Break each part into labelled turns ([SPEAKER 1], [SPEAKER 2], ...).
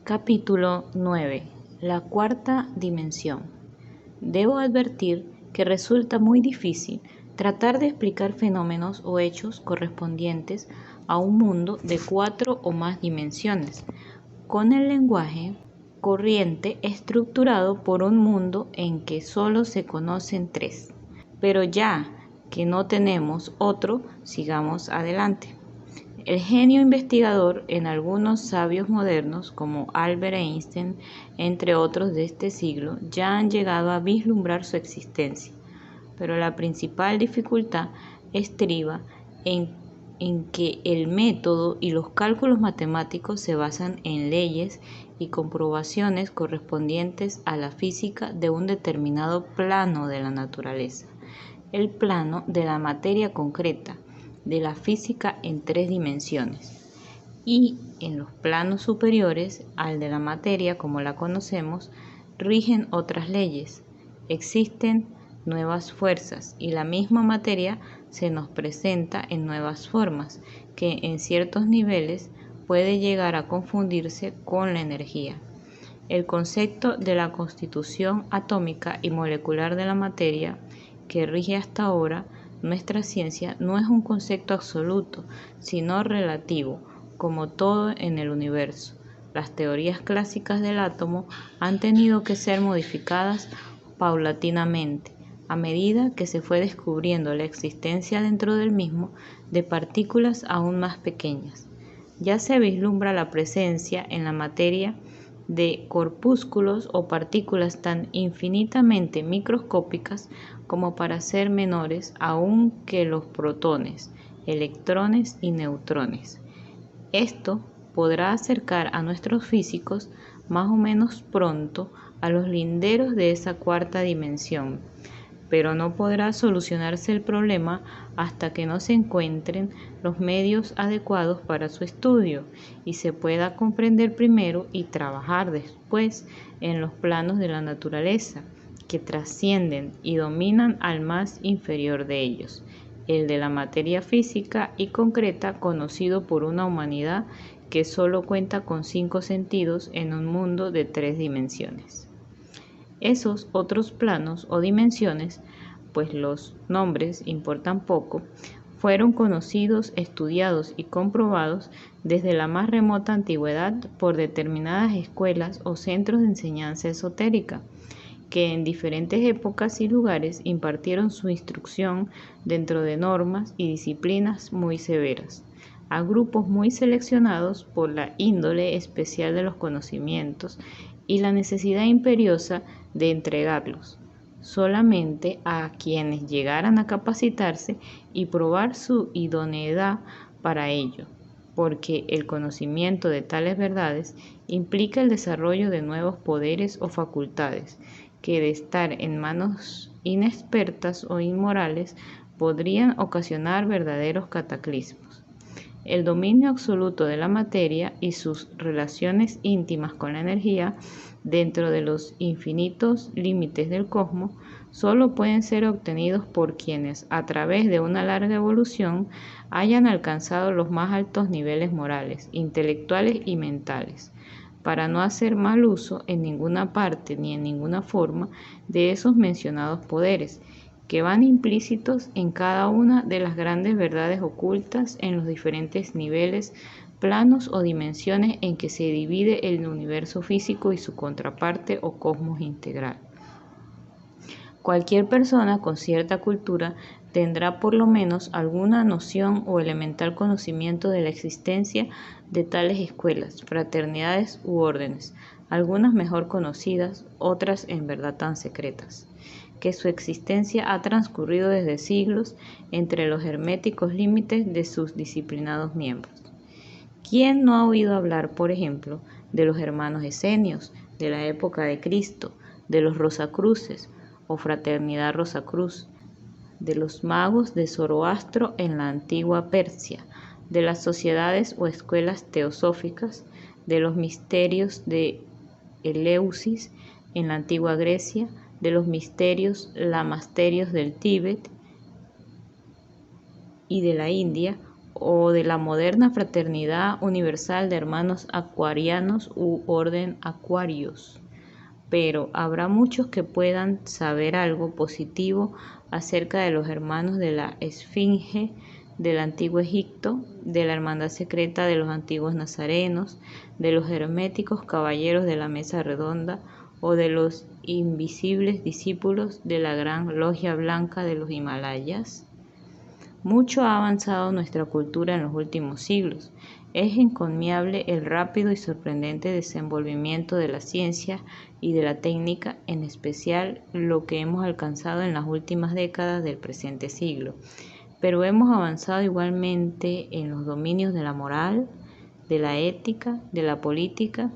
[SPEAKER 1] Capítulo 9. La cuarta dimensión. Debo advertir que resulta muy difícil tratar de explicar fenómenos o hechos correspondientes a un mundo de 4 o más dimensiones, con el lenguaje corriente estructurado por un mundo en que solo se conocen 3. Pero ya que no tenemos otro, sigamos adelante. El genio investigador en algunos sabios modernos, como Albert Einstein, entre otros de este siglo, ya han llegado a vislumbrar su existencia. Pero la principal dificultad estriba en que el método y los cálculos matemáticos se basan en leyes y comprobaciones correspondientes a la física de un determinado plano de la naturaleza, el plano de la materia concreta, de la física en 3 dimensiones, y en los planos superiores al de la materia como la conocemos, rigen otras leyes. Existen nuevas fuerzas y la misma materia se nos presenta en nuevas formas, que en ciertos niveles puede llegar a confundirse con la energía. El concepto de la constitución atómica y molecular de la materia, que rige hasta ahora nuestra ciencia, no es un concepto absoluto, sino relativo, como todo en el universo. Las teorías clásicas del átomo han tenido que ser modificadas paulatinamente, a medida que se fue descubriendo la existencia dentro del mismo de partículas aún más pequeñas. Ya se vislumbra la presencia en la materia de corpúsculos o partículas tan infinitamente microscópicas como para ser menores aún que los protones, electrones y neutrones. Esto podrá acercar a nuestros físicos más o menos pronto a los linderos de esa cuarta dimensión, pero no podrá solucionarse el problema hasta que no se encuentren los medios adecuados para su estudio y se pueda comprender primero y trabajar después en los planos de la naturaleza que trascienden y dominan al más inferior de ellos, el de la materia física y concreta, conocido por una humanidad que solo cuenta con 5 sentidos en un mundo de 3 dimensiones. Esos otros planos o dimensiones, pues los nombres importan poco, fueron conocidos, estudiados y comprobados desde la más remota antigüedad por determinadas escuelas o centros de enseñanza esotérica, que en diferentes épocas y lugares impartieron su instrucción dentro de normas y disciplinas muy severas, a grupos muy seleccionados por la índole especial de los conocimientos y la necesidad imperiosa de entregarlos solamente a quienes llegaran a capacitarse y probar su idoneidad para ello, porque el conocimiento de tales verdades implica el desarrollo de nuevos poderes o facultades que, de estar en manos inexpertas o inmorales, podrían ocasionar verdaderos cataclismos. El dominio absoluto de la materia y sus relaciones íntimas con la energía dentro de los infinitos límites del cosmos solo pueden ser obtenidos por quienes, a través de una larga evolución, hayan alcanzado los más altos niveles morales, intelectuales y mentales, para no hacer mal uso en ninguna parte ni en ninguna forma de esos mencionados poderes, que van implícitos en cada una de las grandes verdades ocultas en los diferentes niveles, planos o dimensiones en que se divide el universo físico y su contraparte o cosmos integral. Cualquier persona con cierta cultura tendrá por lo menos alguna noción o elemental conocimiento de la existencia de tales escuelas, fraternidades u órdenes, algunas mejor conocidas, otras en verdad tan secretas, que su existencia ha transcurrido desde siglos entre los herméticos límites de sus disciplinados miembros. ¿Quién no ha oído hablar, por ejemplo, de los hermanos esenios, de la época de Cristo, de los Rosacruces o Fraternidad Rosacruz, de los magos de Zoroastro en la antigua Persia, de las sociedades o escuelas teosóficas, de los misterios de Eleusis en la antigua Grecia, de los misterios lamasterios del Tíbet y de la India, o de la moderna fraternidad universal de hermanos acuarianos u orden Aquarius. Pero habrá muchos que puedan saber algo positivo acerca de los hermanos de la Esfinge del antiguo Egipto, de la hermandad secreta de los antiguos nazarenos, de los herméticos caballeros de la mesa redonda o de los invisibles discípulos de la gran logia blanca de los Himalayas. Mucho ha avanzado nuestra cultura en los últimos siglos. Es encomiable el rápido y sorprendente desenvolvimiento de la ciencia y de la técnica, en especial lo que hemos alcanzado en las últimas décadas del presente siglo. Pero hemos avanzado igualmente en los dominios de la moral, de la ética, de la política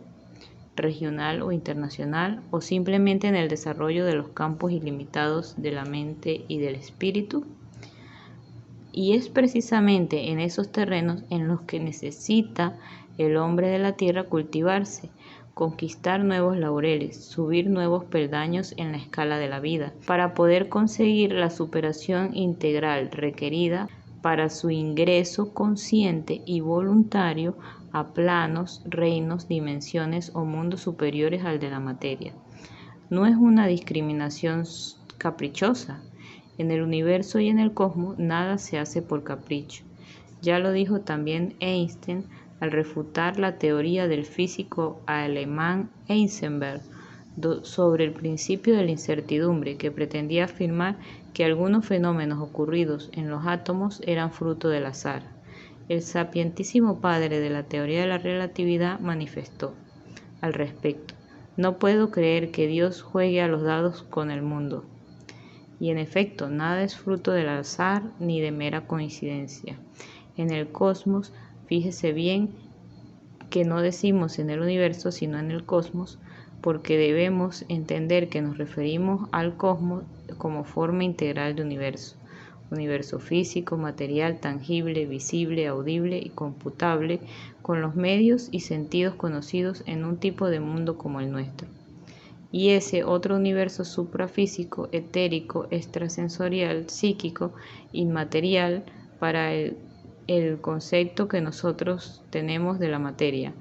[SPEAKER 1] regional o internacional, o simplemente en el desarrollo de los campos ilimitados de la mente y del espíritu. Y es precisamente en esos terrenos en los que necesita el hombre de la tierra cultivarse, conquistar nuevos laureles, subir nuevos peldaños en la escala de la vida, para poder conseguir la superación integral requerida para su ingreso consciente y voluntario a planos, reinos, dimensiones o mundos superiores al de la materia. No es una discriminación caprichosa. En el universo y en el cosmos nada se hace por capricho. Ya lo dijo también Einstein al refutar la teoría del físico alemán Heisenberg sobre el principio de la incertidumbre, que pretendía afirmar que algunos fenómenos ocurridos en los átomos eran fruto del azar. El sapientísimo padre de la teoría de la relatividad manifestó al respecto: no puedo creer que Dios juegue a los dados con el mundo. Y en efecto, nada es fruto del azar ni de mera coincidencia. En el cosmos, fíjese bien que no decimos en el universo, sino en el cosmos, porque debemos entender que nos referimos al cosmos como forma integral de universo físico, material, tangible, visible, audible y computable, con los medios y sentidos conocidos en un tipo de mundo como el nuestro. Y ese otro universo suprafísico, etérico, extrasensorial, psíquico, inmaterial, para el concepto que nosotros tenemos de la materia,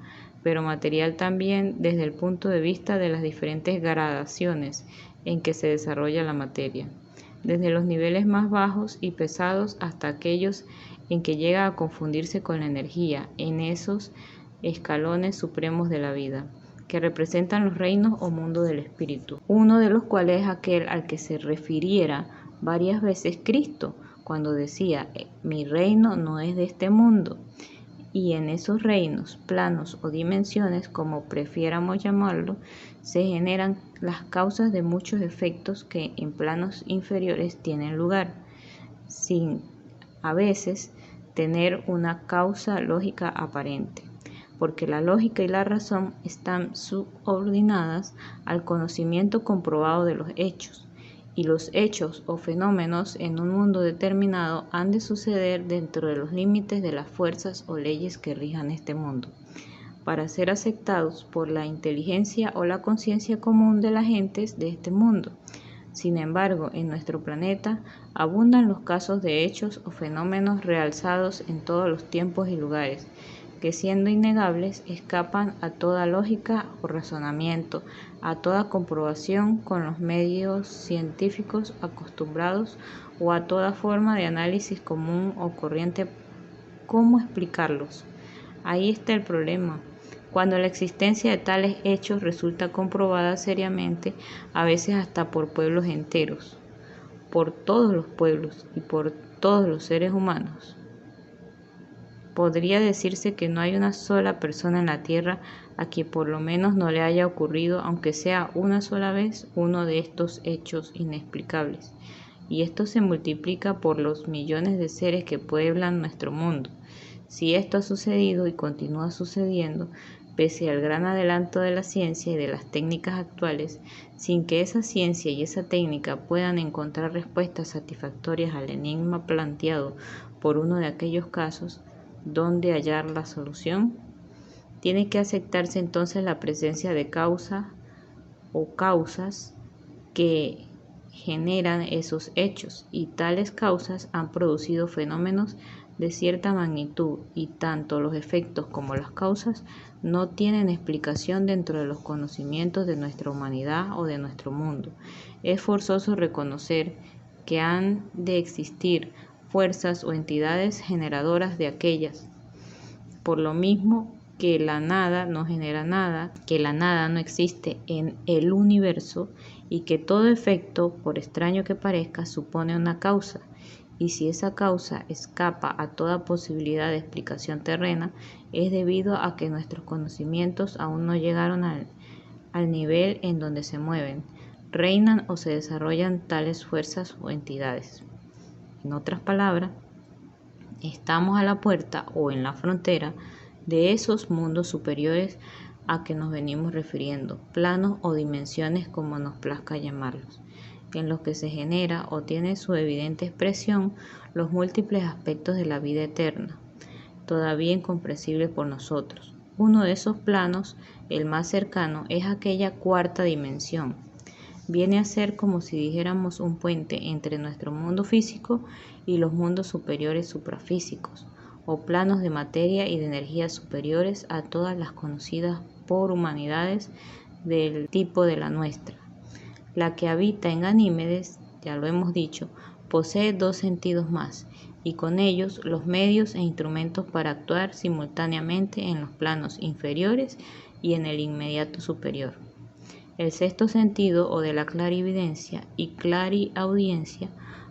[SPEAKER 1] pero material también desde el punto de vista de las diferentes gradaciones en que se desarrolla la materia, desde los niveles más bajos y pesados hasta aquellos en que llega a confundirse con la energía, en esos escalones supremos de la vida, que representan los reinos o mundo del espíritu, uno de los cuales es aquel al que se refiriera varias veces Cristo cuando decía: mi reino no es de este mundo. Y en esos reinos, planos o dimensiones, como prefiéramos llamarlo, se generan las causas de muchos efectos que en planos inferiores tienen lugar, sin a veces tener una causa lógica aparente, porque la lógica y la razón están subordinadas al conocimiento comprobado de los hechos, y los hechos o fenómenos en un mundo determinado han de suceder dentro de los límites de las fuerzas o leyes que rijan este mundo, para ser aceptados por la inteligencia o la conciencia común de las gentes de este mundo. Sin embargo, en nuestro planeta abundan los casos de hechos o fenómenos realzados en todos los tiempos y lugares, que siendo innegables escapan a toda lógica o razonamiento, a toda comprobación con los medios científicos acostumbrados o a toda forma de análisis común o corriente. ¿Cómo explicarlos? Ahí está el problema. Cuando la existencia de tales hechos resulta comprobada seriamente, a veces hasta por pueblos enteros, por todos los pueblos y por todos los seres humanos, podría decirse que no hay una sola persona en la tierra a quien por lo menos no le haya ocurrido, aunque sea una sola vez, uno de estos hechos inexplicables. Y esto se multiplica por los millones de seres que pueblan nuestro mundo. Si esto ha sucedido y continúa sucediendo, pese al gran adelanto de la ciencia y de las técnicas actuales, sin que esa ciencia y esa técnica puedan encontrar respuestas satisfactorias al enigma planteado por uno de aquellos casos, ¿dónde hallar la solución? Tiene que aceptarse entonces la presencia de causa o causas que generan esos hechos, y tales causas han producido fenómenos de cierta magnitud y tanto los efectos como las causas no tienen explicación dentro de los conocimientos de nuestra humanidad o de nuestro mundo. Es forzoso reconocer que han de existir fuerzas o entidades generadoras de aquellas. Por lo mismo que la nada no genera nada, que la nada no existe en el universo y que todo efecto, por extraño que parezca, supone una causa. Y si esa causa escapa a toda posibilidad de explicación terrena, es debido a que nuestros conocimientos aún no llegaron al nivel en donde se mueven, reinan o se desarrollan tales fuerzas o entidades. En otras palabras, estamos a la puerta o en la frontera de esos mundos superiores a que nos venimos refiriendo, planos o dimensiones como nos plazca llamarlos, en los que se genera o tiene su evidente expresión los múltiples aspectos de la vida eterna, todavía incomprensibles por nosotros. Uno de esos planos, el más cercano, es aquella cuarta dimensión. Viene a ser como si dijéramos un puente entre nuestro mundo físico y los mundos superiores suprafísicos, o planos de materia y de energía superiores a todas las conocidas por humanidades del tipo de la nuestra. La que habita en Ganímedes, ya lo hemos dicho, posee dos sentidos más, y con ellos los medios e instrumentos para actuar simultáneamente en los planos inferiores y en el inmediato superior. El sexto sentido, o de la clarividencia y clariaudiencia,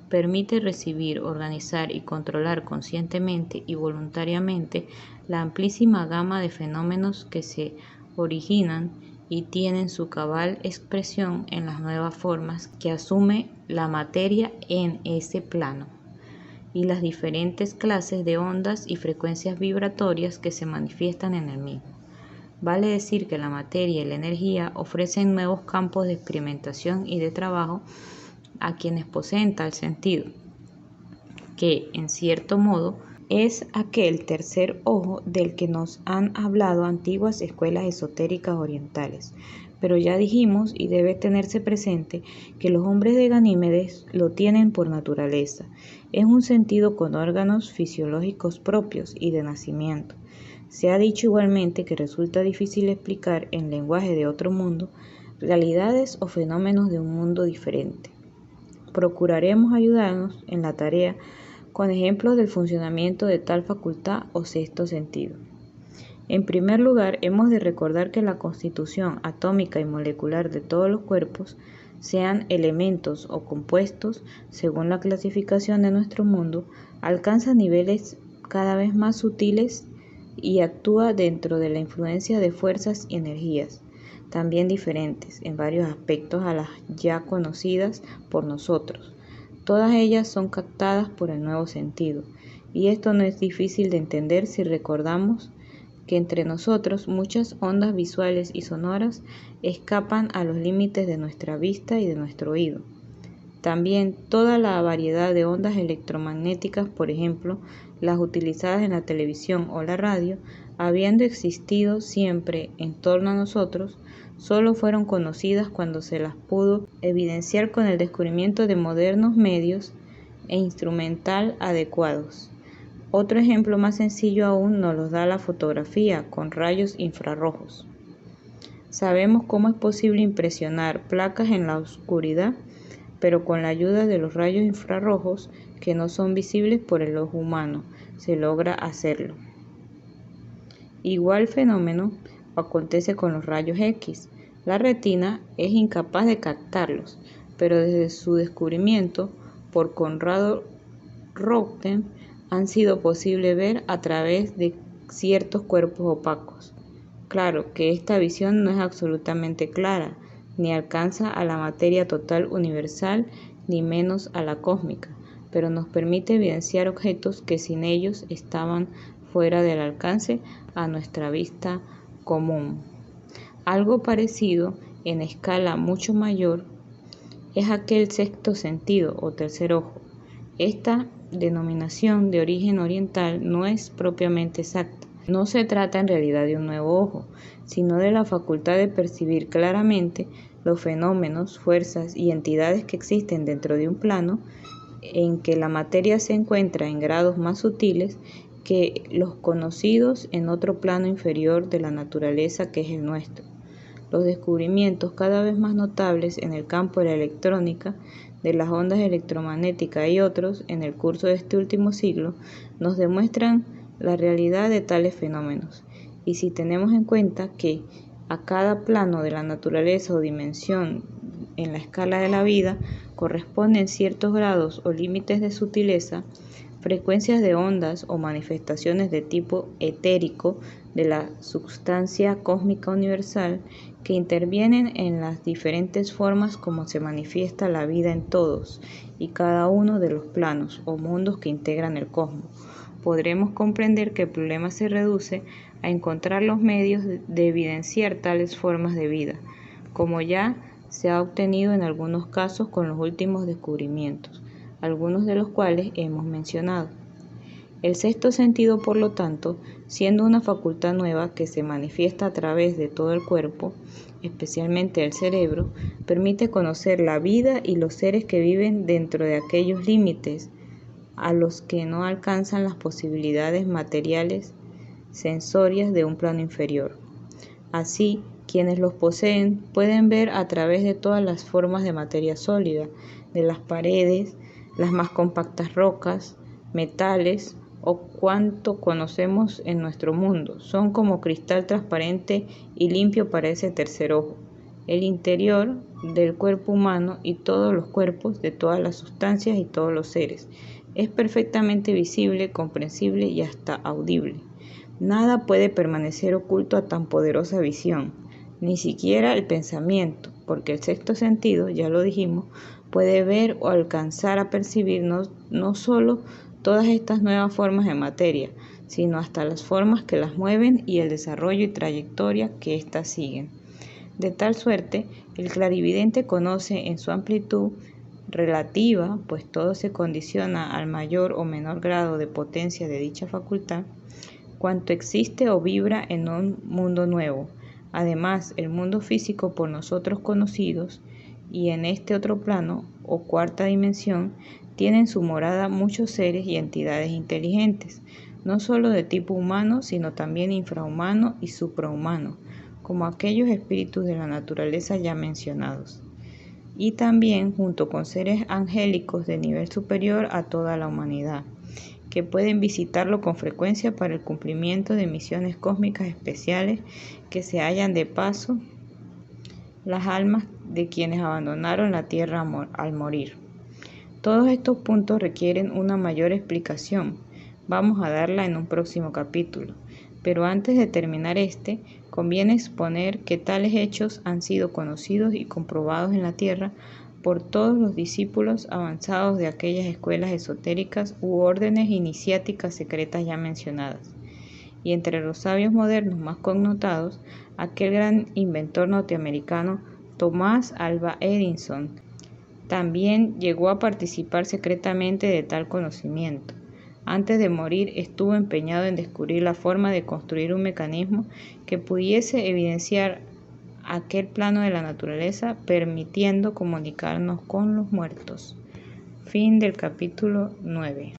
[SPEAKER 1] permite recibir, organizar y controlar conscientemente y voluntariamente la amplísima gama de fenómenos que se originan y tienen su cabal expresión en las nuevas formas que asume la materia en ese plano y las diferentes clases de ondas y frecuencias vibratorias que se manifiestan en el mismo. Vale decir que la materia y la energía ofrecen nuevos campos de experimentación y de trabajo a quienes poseen tal sentido, que, en cierto modo, es aquel tercer ojo del que nos han hablado antiguas escuelas esotéricas orientales. Pero ya dijimos, y debe tenerse presente, que los hombres de Ganímedes lo tienen por naturaleza. Es un sentido con órganos fisiológicos propios y de nacimiento. Se ha dicho igualmente que resulta difícil explicar en lenguaje de otro mundo realidades o fenómenos de un mundo diferente. Procuraremos ayudarnos en la tarea con ejemplos del funcionamiento de tal facultad o sexto sentido. En primer lugar, hemos de recordar que la constitución atómica y molecular de todos los cuerpos, sean elementos o compuestos, según la clasificación de nuestro mundo, alcanza niveles cada vez más sutiles y actúa dentro de la influencia de fuerzas y energías, también diferentes en varios aspectos a las ya conocidas por nosotros. Todas ellas son captadas por el nuevo sentido, y esto no es difícil de entender si recordamos que entre nosotros muchas ondas visuales y sonoras escapan a los límites de nuestra vista y de nuestro oído. También toda la variedad de ondas electromagnéticas, por ejemplo, las utilizadas en la televisión o la radio, habiendo existido siempre en torno a nosotros, solo fueron conocidas cuando se las pudo evidenciar con el descubrimiento de modernos medios e instrumental adecuados. Otro ejemplo más sencillo aún nos lo da la fotografía con rayos infrarrojos. Sabemos cómo es posible impresionar placas en la oscuridad, pero con la ayuda de los rayos infrarrojos, que no son visibles por el ojo humano, se logra hacerlo. Igual fenómeno acontece con los rayos X. La retina es incapaz de captarlos, pero desde su descubrimiento por Conrado Röntgen han sido posible ver a través de ciertos cuerpos opacos. Claro que esta visión no es absolutamente clara, ni alcanza a la materia total universal, ni menos a la cósmica, pero nos permite evidenciar objetos que sin ellos estaban fuera del alcance a nuestra vista común. Algo parecido, en escala mucho mayor, es aquel sexto sentido o tercer ojo. Esta denominación de origen oriental no es propiamente exacta. No se trata en realidad de un nuevo ojo, sino de la facultad de percibir claramente los fenómenos, fuerzas y entidades que existen dentro de un plano en que la materia se encuentra en grados más sutiles que los conocidos en otro plano inferior de la naturaleza que es el nuestro. Los descubrimientos cada vez más notables en el campo de la electrónica, de las ondas electromagnéticas y otros en el curso de este último siglo nos demuestran la realidad de tales fenómenos. Y si tenemos en cuenta que a cada plano de la naturaleza o dimensión en la escala de la vida corresponden ciertos grados o límites de sutileza, frecuencias de ondas o manifestaciones de tipo etérico de la substancia cósmica universal que intervienen en las diferentes formas como se manifiesta la vida en todos y cada uno de los planos o mundos que integran el cosmos, podremos comprender que el problema se reduce a encontrar los medios de evidenciar tales formas de vida, como ya se ha obtenido en algunos casos con los últimos descubrimientos, algunos de los cuales hemos mencionado. El sexto sentido, por lo tanto, siendo una facultad nueva que se manifiesta a través de todo el cuerpo, especialmente el cerebro, permite conocer la vida y los seres que viven dentro de aquellos límites a los que no alcanzan las posibilidades materiales sensorias de un plano inferior. Así, quienes los poseen pueden ver a través de todas las formas de materia sólida, de las paredes, las más compactas rocas, metales o cuanto conocemos en nuestro mundo. Son como cristal transparente y limpio para ese tercer ojo. El interior del cuerpo humano y todos los cuerpos de todas las sustancias y todos los seres. Es perfectamente visible, comprensible y hasta audible. Nada puede permanecer oculto a tan poderosa visión, ni siquiera el pensamiento, porque el sexto sentido, ya lo dijimos, puede ver o alcanzar a percibir no solo todas estas nuevas formas de materia, sino hasta las formas que las mueven y el desarrollo y trayectoria que éstas siguen. De tal suerte, el clarividente conoce en su amplitud relativa, pues todo se condiciona al mayor o menor grado de potencia de dicha facultad, cuanto existe o vibra en un mundo nuevo. Además, el mundo físico por nosotros conocidos y en este otro plano o cuarta dimensión tienen su morada muchos seres y entidades inteligentes, no solo de tipo humano, sino también infrahumano y suprahumano, como aquellos espíritus de la naturaleza ya mencionados, y también junto con seres angélicos de nivel superior a toda la humanidad, que pueden visitarlo con frecuencia para el cumplimiento de misiones cósmicas especiales que se hallan de paso las almas de quienes abandonaron la tierra al morir. Todos estos puntos requieren una mayor explicación. Vamos a darla en un próximo capítulo. Pero antes de terminar conviene exponer que tales hechos han sido conocidos y comprobados en la tierra por todos los discípulos avanzados de aquellas escuelas esotéricas u órdenes iniciáticas secretas ya mencionadas. Y entre los sabios modernos más connotados, aquel gran inventor norteamericano Thomas Alva Edison también llegó a participar secretamente de tal conocimiento. Antes de morir estuvo empeñado en descubrir la forma de construir un mecanismo que pudiese evidenciar aquel plano de la naturaleza, permitiendo comunicarnos con los muertos. Fin del capítulo 9.